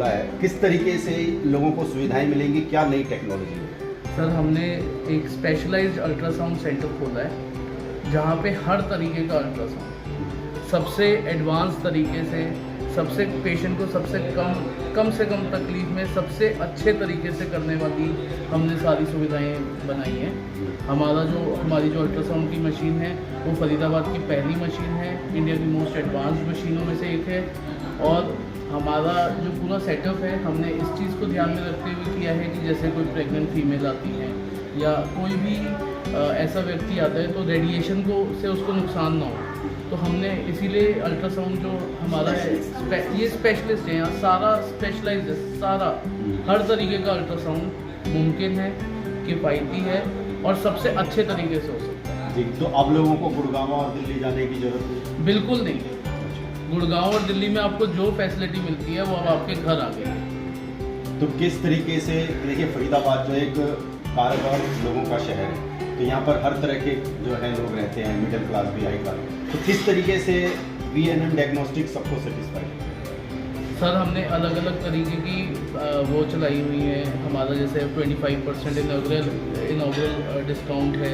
खोला है, किस तरीके से लोगों को सुविधाएं मिलेंगी, क्या नई टेक्नोलॉजी है? सर हमने एक स्पेशलाइज्ड अल्ट्रासाउंड सेंटर खोला है जहाँ पे हर तरीके का अल्ट्रासाउंड सबसे एडवांस तरीके से, सबसे पेशेंट को सबसे कम से कम तकलीफ में सबसे अच्छे तरीके से करने वाली हमने सारी सुविधाएं बनाई हैं। हमारी जो अल्ट्रासाउंड की मशीन है वो फरीदाबाद की पहली मशीन है, इंडिया की मोस्ट एडवांस्ड मशीनों में से एक है। और हमारा जो पूरा सेटअप है हमने इस चीज़ को ध्यान में रखते हुए किया है कि जैसे कोई प्रेग्नेंट फीमेल आती है या कोई भी ऐसा व्यक्ति आता है तो रेडिएशन से उसको नुकसान ना हो, तो हमने इसीलिए अल्ट्रासाउंड जो हमारा है ये स्पेशलिस्ट है, यहाँ सारा स्पेशलाइज्ड है, सारा हर तरीके का अल्ट्रासाउंड मुमकिन है, किफ़ायती है और सबसे अच्छे तरीके से हो सकता है। जी, तो अब लोगों को गुड़गांव और दिल्ली जाने की जरूरत है? बिल्कुल नहीं, गुड़गांव और दिल्ली में आपको जो फैसिलिटी मिलती है वो अब आपके घर आ गई है। तो किस तरीके से, देखिए फरीदाबाद जो एक कारोबार लोगों का शहर है, तो यहाँ पर हर तरह के जो है लोग रहते हैं, मिडिल क्लास भी, हाई क्लास, तो किस तरीके से VNM डायग्नोस्टिक सबको सेटिस्फाई? सर हमने अलग अलग तरीके की वो चलाई हुई है। हमारा जैसे 25% इनॉग्रल डिस्काउंट है।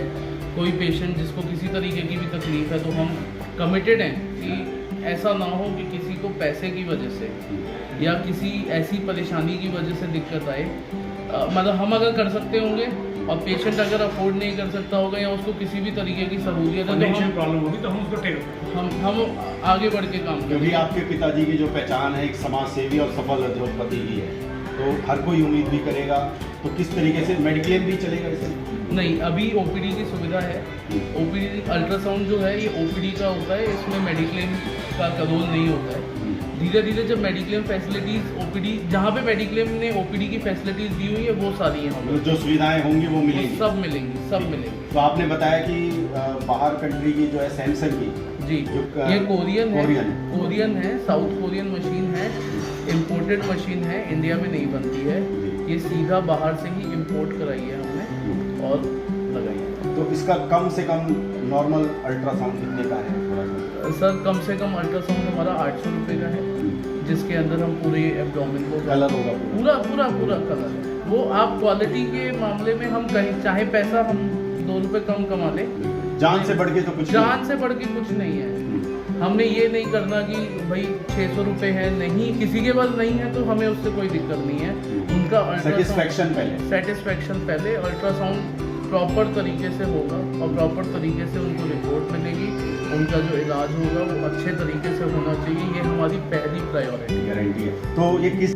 कोई पेशेंट जिसको किसी तरीके की भी तकलीफ़ है तो हम कमिटेड हैं कि ऐसा ना हो कि किसी को पैसे की वजह से या किसी ऐसी परेशानी की वजह से दिक्कत आए। मतलब हम अगर कर सकते होंगे और पेशेंट अगर अफोर्ड नहीं कर सकता होगा या उसको किसी भी तरीके की सहूलियत है तो प्रॉब्लम होगी तो हम उसको हम आगे बढ़ के काम करेंगे। क्योंकि आपके पिताजी की जो पहचान है एक समाज सेवी और सफल उद्योगपति की है, तो हर कोई उम्मीद भी करेगा। तो किस तरीके से मेडिक्लेम भी चलेगा इसे? नहीं, अभी OPD की सुविधा है। OPD अल्ट्रासाउंड जो है ये OPD का होता है, इसमें मेडिक्लेम का रोल नहीं होता है। धीरे धीरे जब मेडिक्लेम फैसिलिटीज़ OPD, जहाँ पे मेडिक्लेम ने OPD की फैसिलिटीज़ दी हुई है वो सारी हैं, जो सुविधाएं होंगी वो मिलेंगी, सब मिलेंगी। तो आपने बताया कि बाहर कंट्री की जो है सैमसंग की जी, जो ये कोरियन है, साउथ कोरियन मशीन है, इम्पोर्टेड मशीन है, इंडिया में नहीं बनती है। ये सीधा बाहर से ही इम्पोर्ट कराई है हमने और लगाई है। तो इसका कम से कम नॉर्मल अल्ट्रासाउंड कितने का है? थोड़ा सा सर कम से कम अल्ट्रासाउंड हमारा 800 रुपये का है, जिसके अंदर हम पूरे एब्डोमेन को कलर होगा पूरा कलर है। वो आप क्वालिटी के मामले में हम कहीं चाहे पैसा हम 2 रुपये कम कमा लें, जान से बढ़ के तो कुछ जान से बढ़ के कुछ नहीं है। हमने ये नहीं करना कि भाई 600 रुपये है, नहीं, किसी के पास नहीं है तो हमें उससे कोई दिक्कत नहीं है। उनका सेटिस्फैक्शन पहले अल्ट्रासाउंड प्रॉपर तरीके से होगा और प्रॉपर तरीके से उनको रिपोर्ट मिलेगी, उनका जो इलाज होगा वो अच्छे तरीके से होना चाहिए। ये हमारी पहली प्रायोरिटी गारंटी है। तो ये किस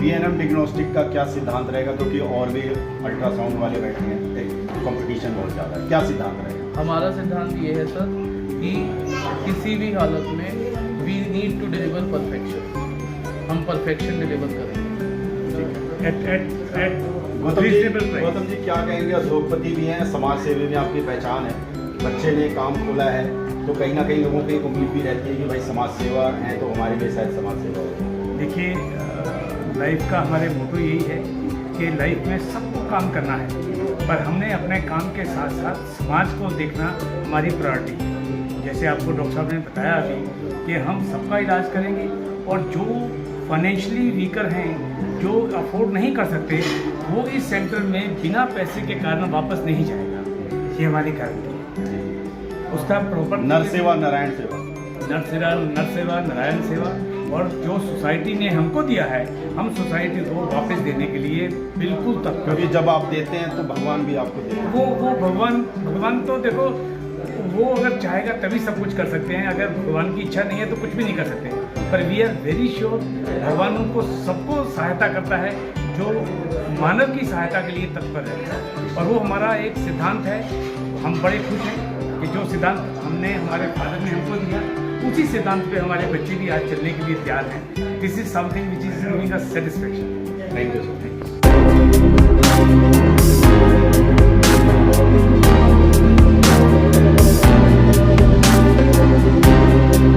VNM डायग्नोस्टिक का क्या सिद्धांत रहेगा, क्योंकि और भी अल्ट्रासाउंड वाले बैठे हैं, कंपटीशन बहुत ज़्यादा है, क्या सिद्धांत रहेगा? हमारा सिद्धांत ये है सर कि किसी भी हालत में we need to deliver perfection, हम परफेक्शन डिलीवर करेंगे। गौतम जी क्या कहेंगे? उद्योगपति भी हैं, समाज सेवी में आपकी पहचान है, बच्चे ने काम खोला है, तो कहीं ना कहीं लोगों की एक उम्मीद भी रहती है कि भाई समाज सेवा है तो हमारे लिए शायद समाज सेवा हो। देखिए, लाइफ का हमारे मोटो यही है कि लाइफ में सबको काम करना है, पर हमने अपने काम के साथ साथ समाज को देखना हमारी प्रायोरिटी है। जैसे आपको डॉक्टर साहब ने बताया अभी कि हम सबका इलाज करेंगे और जो फाइनेंशियली वीकर हैं, जो अफोर्ड नहीं कर सकते, वो इस सेंटर में बिना पैसे के कारण वापस नहीं जाएगा, ये हमारी गारंटी है। उसका प्रॉपर नर सेवा नारायण सेवा, नारायण सेवा, और जो सोसाइटी ने हमको दिया है हम सोसाइटी को वापस देने के लिए बिल्कुल तत्पर। क्योंकि जब आप देते हैं तो भगवान भी आपको देते हैं। वो भगवान तो देखो, वो अगर चाहेगा तभी सब कुछ कर सकते हैं, अगर भगवान की इच्छा नहीं है तो कुछ भी नहीं कर सकते। पर वी आर वेरी श्योर भगवान उनको सबको सहायता करता है जो मानव की सहायता के लिए तत्पर है, और वो हमारा एक सिद्धांत है। हम बड़े खुश हैं कि जो सिद्धांत हमने हमारे फादर ने हमको दिया, उसी सिद्धांत पे हमारे बच्चे भी आज चलने के लिए तैयार हैं। This is something which is giving us satisfaction. Thank you sir.